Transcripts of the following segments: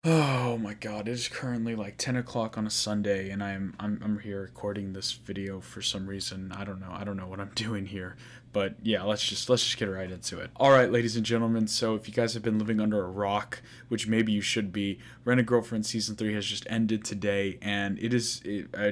Oh my god, it is currently like 10 o'clock on a Sunday and I'm here recording this video for some reason. I don't know what I'm doing here. But yeah, let's just get right into it. Alright, ladies and gentlemen, so if you guys have been living under a rock, which maybe you should be, Rent a Girlfriend season 3 has just ended today, and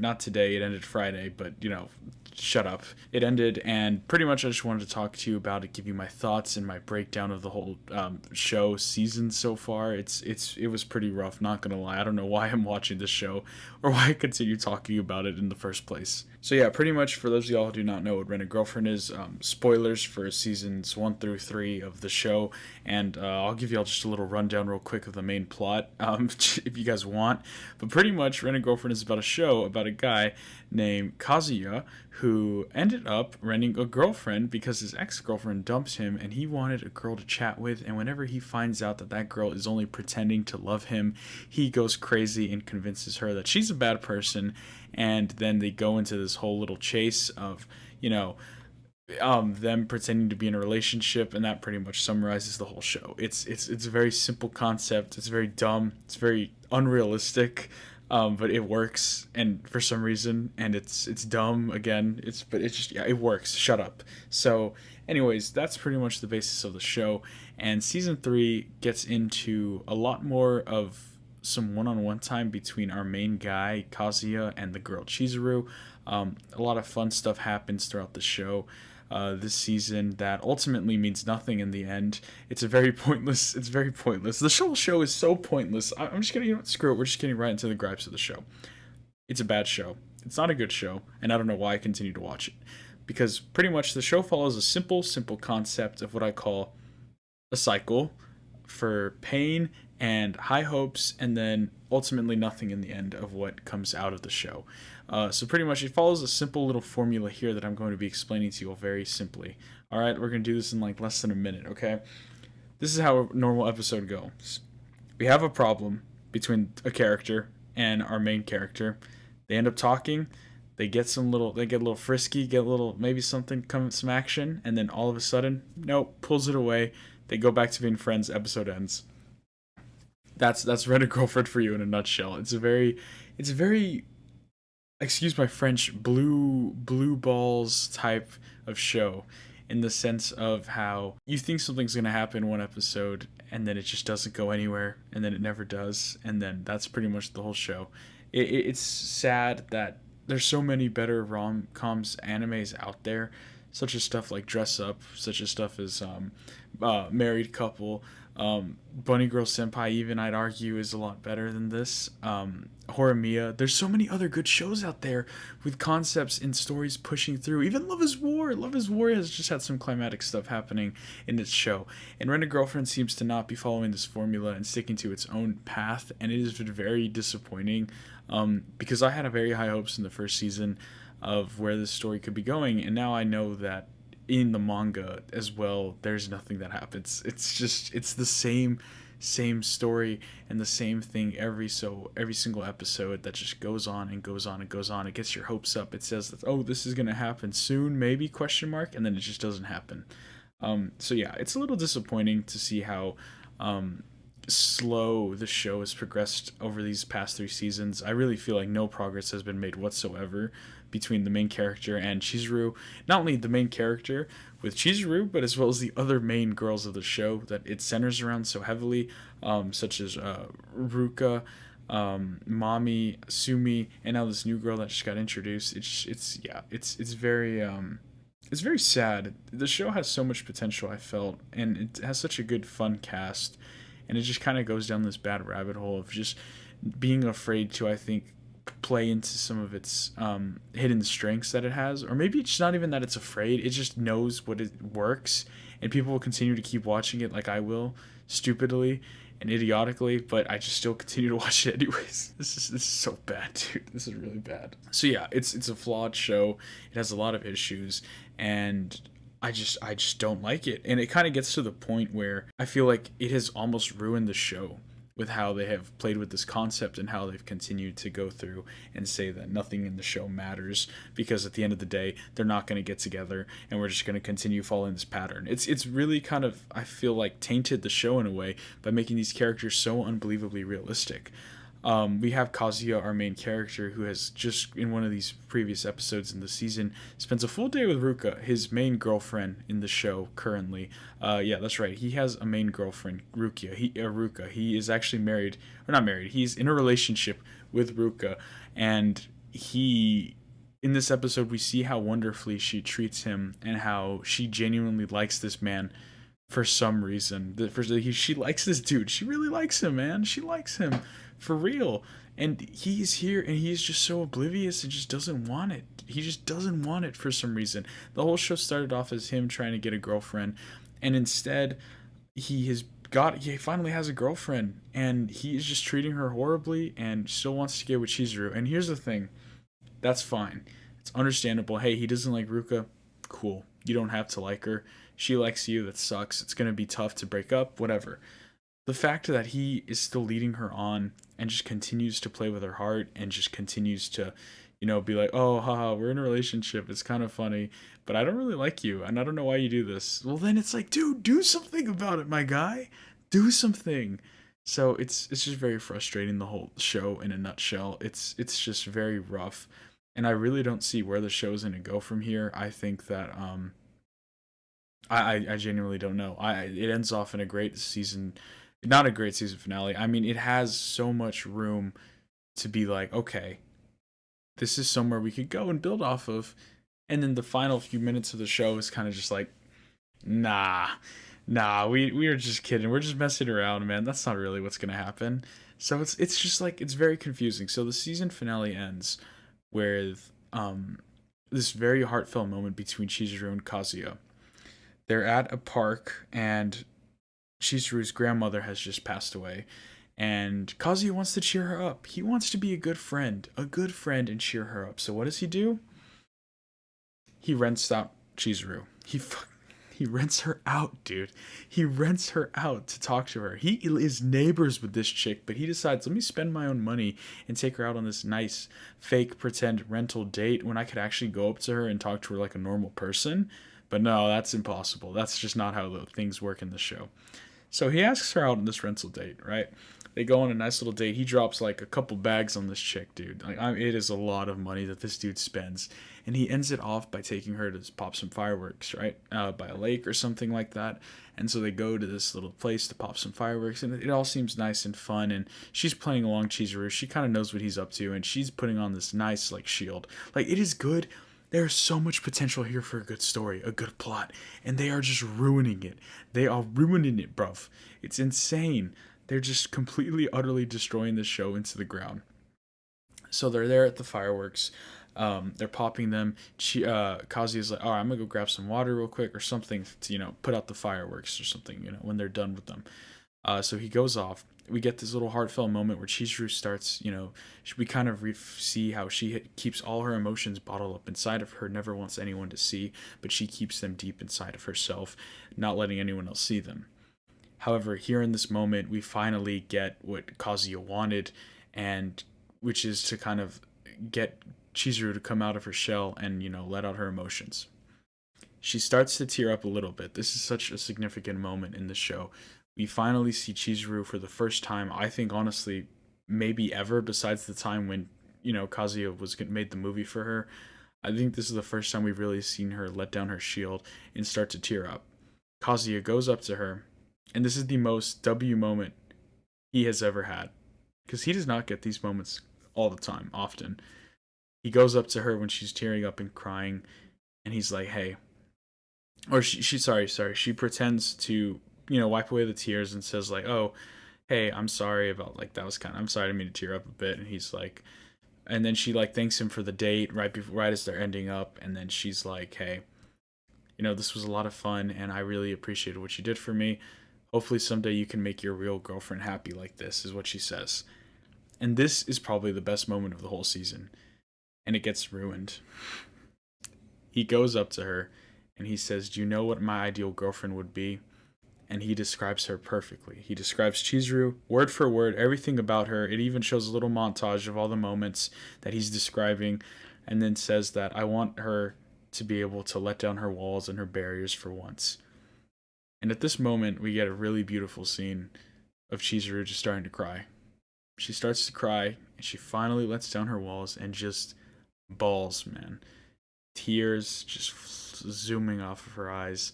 not today, it ended Friday, but shut up. It ended, and pretty much I just wanted to talk to you about it, give you my thoughts and my breakdown of the whole show season so far. It was pretty rough, not gonna lie. I don't know why I'm watching this show or why I continue talking about it in the first place. So yeah, pretty much for those of y'all who do not know what Rent a Girlfriend is, spoilers for seasons 1 through 3 of the show, and I'll give y'all just a little rundown real quick of the main plot, if you guys want. But pretty much, Rent a Girlfriend is about a show about a guy named Kazuya who ended up renting a girlfriend because his ex-girlfriend dumps him and he wanted a girl to chat with, and whenever he finds out that that girl is only pretending to love him, he goes crazy and convinces her that she's a bad person, and then they go into this whole little chase of, them pretending to be in a relationship, and that pretty much summarizes the whole show. It's a very simple concept. It's very dumb. It's very unrealistic, but it works, and for some reason, and it's dumb again. It's just, yeah, it works. Shut up. So, anyways, that's pretty much the basis of the show, and season 3 gets into a lot more of some one-on-one time between our main guy Kazuya and the girl Chizuru. A lot of fun stuff happens throughout the show this season that ultimately means nothing in the end. It's a very pointless. It's very pointless. The show is so pointless. I'm just gonna, screw it. We're just getting right into the gripes of the show. It's a bad show. It's not a good show, and I don't know why I continue to watch it, because pretty much the show follows a simple concept of what I call a cycle for pain and high hopes, and then ultimately nothing in the end of what comes out of the show. So pretty much it follows a simple little formula here that I'm going to be explaining to you all very simply. Alright, we're going to do this in like less than a minute, okay? This is how a normal episode goes. We have a problem between a character and our main character. They end up talking, they get a little frisky, get a little, maybe something, some action, and then all of a sudden, nope, pulls it away. They go back to being friends, episode ends. That's Rent a Girlfriend for you in a nutshell. It's a very, excuse my French, blue balls type of show, in the sense of how you think something's gonna happen one episode and then it just doesn't go anywhere, and then it never does, and then that's pretty much the whole show. It's sad that there's so many better rom-coms animes out there, such as stuff like Dress Up, such as stuff as Married Couple, Bunny Girl Senpai, even I'd argue, is a lot better than this. Horimiya. There's so many other good shows out there with concepts and stories pushing through. Even Love is War. Love is War has just had some climatic stuff happening in its show. And Rent a Girlfriend seems to not be following this formula and sticking to its own path, and it has been very disappointing, because I had a very high hopes in the first season of where this story could be going, and now I know that in the manga as well, there's nothing that happens. It's the same story and the same thing every single episode that just goes on and goes on and goes on. It gets your hopes up. It says that, oh, this is gonna happen soon, maybe, question mark, and then it just doesn't happen. So yeah, it's a little disappointing to see how slow the show has progressed over these past 3 seasons. I really feel like no progress has been made whatsoever between the main character and Chizuru. Not only the main character with Chizuru, but as well as the other main girls of the show that it centers around so heavily, such as Ruka, Mami, Sumi, and now this new girl that just got introduced. It's very sad. The show has so much potential, I felt, and it has such a good fun cast, and it just kind of goes down this bad rabbit hole of just being afraid to, I think, play into some of its hidden strengths that it has. Or maybe it's not even that it's afraid, it just knows what it works, and people will continue to keep watching it like I will, stupidly and idiotically, but I just still continue to watch it anyways. This is so bad, dude. This is really bad. So yeah, it's a flawed show. It has a lot of issues, and I just don't like it. And it kind of gets to the point where I feel like it has almost ruined the show with how they have played with this concept and how they've continued to go through and say that nothing in the show matters because at the end of the day they're not going to get together and we're just going to continue following this pattern. It's really kind of, I feel like, tainted the show in a way by making these characters so unbelievably realistic. We have Kazuya, our main character, who has just in one of these previous episodes in the season spends a full day with Ruka, his main girlfriend in the show currently. Yeah, that's right. He has a main girlfriend, Ruka. He is actually married, or not married. He's in a relationship with Ruka, and he. In this episode, we see how wonderfully she treats him and how she genuinely likes this man for some reason. She likes this dude. She really likes him, man. She likes him for real. And he's here and he's just so oblivious and just doesn't want it. He just doesn't want it for some reason. The whole show started off as him trying to get a girlfriend, and instead he finally has a girlfriend, and he is just treating her horribly and still wants to get with Chizuru. And here's the thing, that's fine. It's understandable. Hey, he doesn't like Ruka. Cool. You don't have to like her. She likes you. That sucks. It's going to be tough to break up. Whatever. The fact that he is still leading her on and just continues to play with her heart and just continues to, be like, oh, haha, we're in a relationship. It's kind of funny, but I don't really like you and I don't know why you do this. Well, then it's like, dude, do something about it, my guy. Do something. So it's just very frustrating, the whole show in a nutshell. It's just very rough. And I really don't see where the show's going to go from here. I think that I genuinely don't know. It ends off in a great season, not a great season finale. I mean, it has so much room to be like, okay, this is somewhere we could go and build off of. And then the final few minutes of the show is kind of just like, nah, we are just kidding. We're just messing around, man. That's not really what's going to happen. So it's just like, it's very confusing. So the season finale ends with this very heartfelt moment between Chizuru and Kazuya. They're at a park, and Chizuru's grandmother has just passed away, and Kazuya wants to cheer her up. He wants to be a good friend and cheer her up. So what does he do? He rents out Chizuru. He rents her out, dude. He rents her out to talk to her. He is neighbors with this chick, but he decides, let me spend my own money and take her out on this nice, fake, pretend rental date when I could actually go up to her and talk to her like a normal person. But no, that's impossible. That's just not how the things work in the show. So he asks her out on this rental date, right? They go on a nice little date. He drops like a couple bags on this chick, dude. It is a lot of money that this dude spends. And he ends it off by taking her to pop some fireworks, right? By a lake or something like that. And so they go to this little place to pop some fireworks. And it all seems nice and fun. And she's playing along Chizuru. She kind of knows what he's up to. And she's putting on this nice, like, shield. Like, it is good. There's so much potential here for a good story, a good plot. And they are just ruining it. They are ruining it, bruv. It's insane. They're just completely, utterly destroying the show into the ground. So they're there at the fireworks. They're popping them. Kazuya's like, all right, I'm going to go grab some water real quick or something to, put out the fireworks or something, when they're done with them. So he goes off. We get this little heartfelt moment where Chizuru starts, we kind of see how she keeps all her emotions bottled up inside of her, never wants anyone to see, but she keeps them deep inside of herself, not letting anyone else see them. However, here in this moment, we finally get what Kazuya wanted, and which is to kind of get Chizuru to come out of her shell and, let out her emotions. She starts to tear up a little bit. This is such a significant moment in the show. We finally see Chizuru for the first time, I think, honestly, maybe ever, besides the time when, Kazuya made the movie for her. I think this is the first time we've really seen her let down her shield and start to tear up. Kazuya goes up to her, and this is the most W moment he has ever had, because he does not get these moments all the time, often. He goes up to her when she's tearing up and crying, and he's like, hey, or she pretends to, wipe away the tears and says like, oh, hey, I'm sorry about, like, I'm sorry, I didn't mean to tear up a bit. And he's like, and then she like thanks him for the date right as they're ending up. And then she's like, hey, this was a lot of fun and I really appreciated what you did for me. Hopefully someday you can make your real girlfriend happy like this, is what she says. And this is probably the best moment of the whole season. And it gets ruined. He goes up to her and he says, do you know what my ideal girlfriend would be? and he describes her perfectly. He describes Chizuru word for word, everything about her. It even shows a little montage of all the moments that he's describing, and then says that I want her to be able to let down her walls and her barriers for once. And at this moment, we get a really beautiful scene of Chizuru just starting to cry. She starts to cry, and she finally lets down her walls and just bawls, man. Tears just zooming off of her eyes,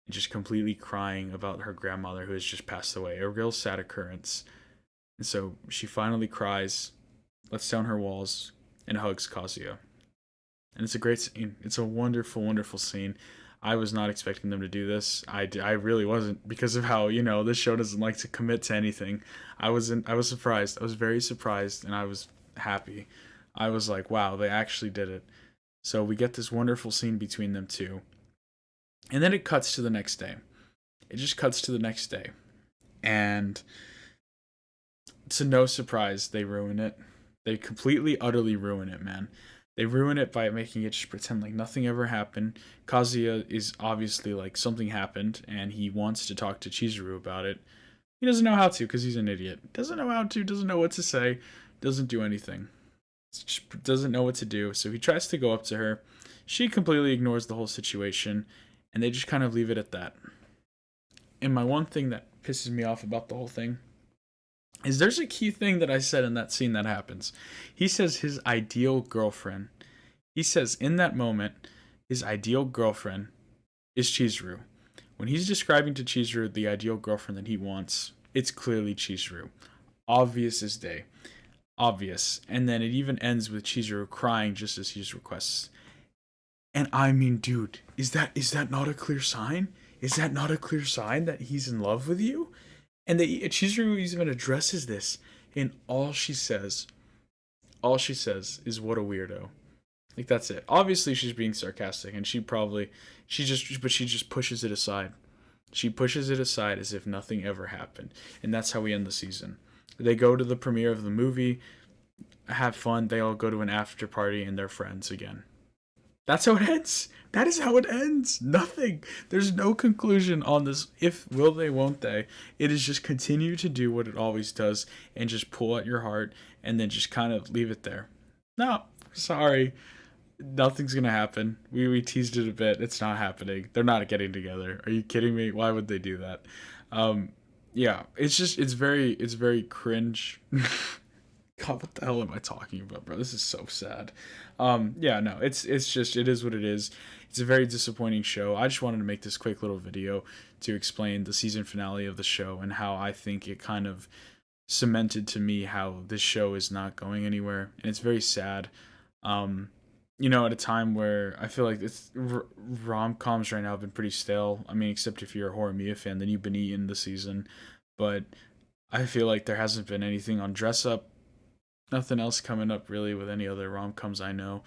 and just completely crying about her grandmother who has just passed away. A real sad occurrence. And so she finally cries, lets down her walls, and hugs Kazuya. And it's a great scene. It's a wonderful, wonderful scene. I was not expecting them to do this. I really wasn't, because of how, this show doesn't like to commit to anything. I was surprised. I was very surprised, and I was happy. I was like, wow, they actually did it. So we get this wonderful scene between them two. And then it cuts to the next day. It just cuts to the next day. And to no surprise, they ruin it. They completely, utterly ruin it, man. They ruin it by making it just pretend like nothing ever happened. Kazuya is obviously like something happened, and he wants to talk to Chizuru about it. He doesn't know how to because he's an idiot. Doesn't know how to, doesn't know what to say, doesn't do anything. Just doesn't know what to do, so he tries to go up to her. She completely ignores the whole situation, and they just kind of leave it at that. And my one thing that pisses me off about the whole thing is there's a key thing that I said in that scene that happens. He says his ideal girlfriend. He says in that moment, his ideal girlfriend is Chizuru. When he's describing to Chizuru the ideal girlfriend that he wants, it's clearly Chizuru. Obvious as day. Obvious. And then it even ends with Chizuru crying just as he requests. And I mean, dude, is that not a clear sign? Is that not a clear sign that he's in love with you? And Chizuru even addresses this, and all she says is, what a weirdo. Like, that's it. Obviously, she's being sarcastic, and she just pushes it aside. She pushes it aside as if nothing ever happened. And that's how we end the season. They go to the premiere of the movie, have fun, they all go to an after party, and they're friends again. That's how it ends. That is how it ends. Nothing. There's no conclusion on this. If will they, won't they. It is just continue to do what it always does and just pull at your heart and then just kind of leave it there. No, sorry. Nothing's going to happen. We teased it a bit. It's not happening. They're not getting together. Are you kidding me? Why would they do that? Yeah, it's very cringe. God, what the hell am I talking about, bro? This is so sad. Yeah, no, it is what it is. It's a very disappointing show. I just wanted to make this quick little video to explain the season finale of the show and how I think it kind of cemented to me how this show is not going anywhere, and it's very sad. At a time where I feel like rom-coms right now have been pretty stale. I mean, except if you're a Horror Mia fan, then you've been eaten the season. But I feel like there hasn't been anything on Dress Up. Nothing else coming up really with any other rom-coms I know.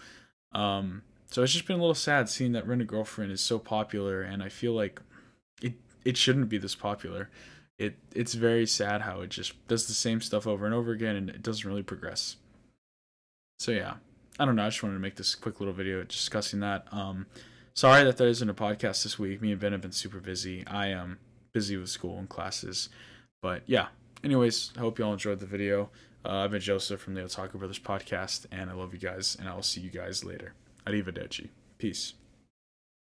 So it's just been a little sad seeing that Rent a Girlfriend is so popular, and I feel like it shouldn't be this popular. It's very sad how it just does the same stuff over and over again, and it doesn't really progress. So yeah, I don't know. I just wanted to make this quick little video discussing that. Sorry that there isn't a podcast this week. Me and Ben have been super busy. I am busy with school and classes, but yeah. Anyways, I hope you all enjoyed the video. I've been Joseph from the Otaku Brothers podcast, and I love you guys, and I will see you guys later. Arrivederci. Peace.